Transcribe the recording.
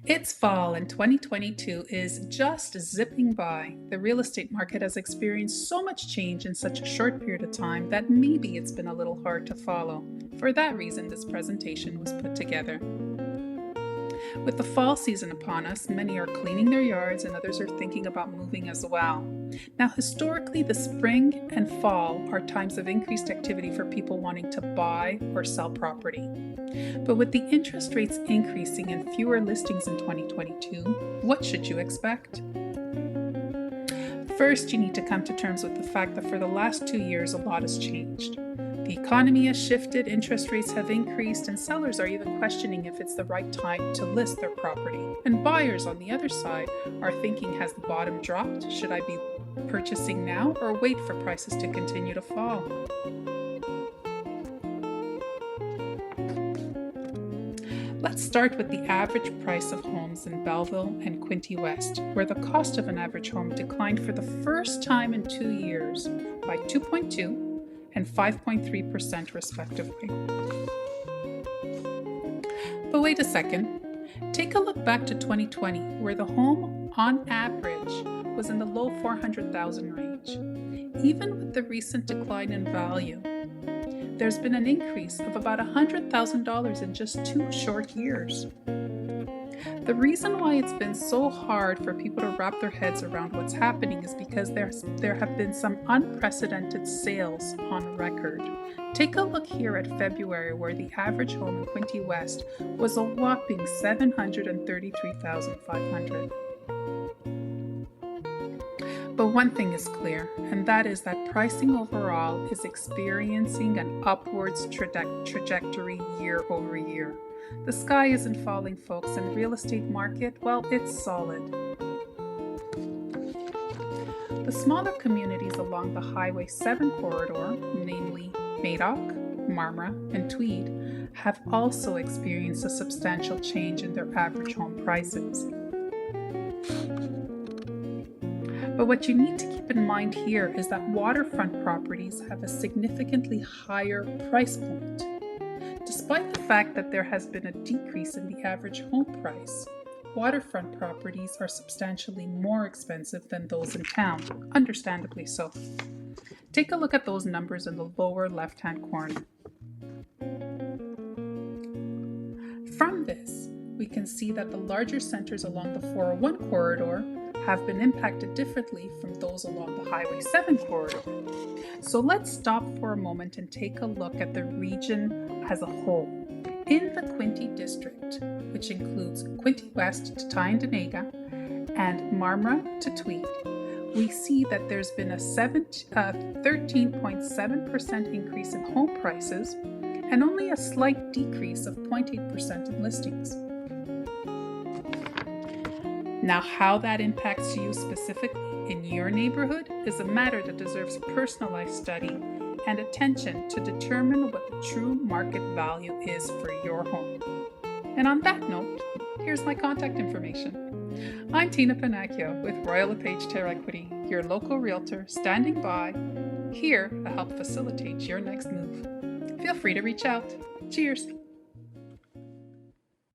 It's fall and 2022 is just zipping by. The real estate market has experienced so much change in such a short period of time that maybe it's been a little hard to follow. For that reason, this presentation was put together. With the fall season upon us, many are cleaning their yards and others are thinking about moving as well. Now, historically, the spring and fall are times of increased activity for people wanting to buy or sell property. But with the interest rates increasing and fewer listings in 2022, what should you expect? First, you need to come to terms with the fact that for the last 2 years, a lot has changed. The economy has shifted, interest rates have increased, and sellers are even questioning if it's the right time to list their property. And buyers, on the other side, are thinking, has the bottom dropped? Should I be purchasing now or wait for prices to continue to fall? Let's start with the average price of homes in Belleville and Quinte West, where the cost of an average home declined for the first time in 2 years by 2.2% and 5.3% respectively. But wait a second. Take a look back to 2020, where the home, on average, was in the low $400,000 range. Even with the recent decline in value, there's been an increase of about $100,000 in just 2 short years. The reason why it's been so hard for people to wrap their heads around what's happening is because there have been some unprecedented sales on record. Take a look here at February, where the average home in Quinte West was a whopping $733,500. But one thing is clear, and that is that pricing overall is experiencing an upwards trajectory year over year. The sky isn't falling, folks, and the real estate market, well, it's solid. The smaller communities along the Highway 7 corridor, namely Madoc, Marmora, and Tweed, have also experienced a substantial change in their average home prices. But what you need to keep in mind here is that waterfront properties have a significantly higher price point. Despite the fact that there has been a decrease in the average home price, waterfront properties are substantially more expensive than those in town, understandably so. Take a look at those numbers in the lower left-hand corner. From this, we can see that the larger centers along the 401 corridor have been impacted differently from those along the Highway 7 corridor. So let's stop for a moment and take a look at the region as a whole. In the Quinte district, which includes Quinte West to Tyndonega and Marmora to Tweed, we see that there's been a 13.7% increase in home prices and only a slight decrease of 0.8% in listings. Now, how that impacts you specifically in your neighborhood is a matter that deserves personalized study and attention to determine what the true market value is for your home. And on that note, here's my contact information. I'm Tina Panacchio with Royal LePage Terre Equity, your local realtor standing by, here to help facilitate your next move. Feel free to reach out. Cheers!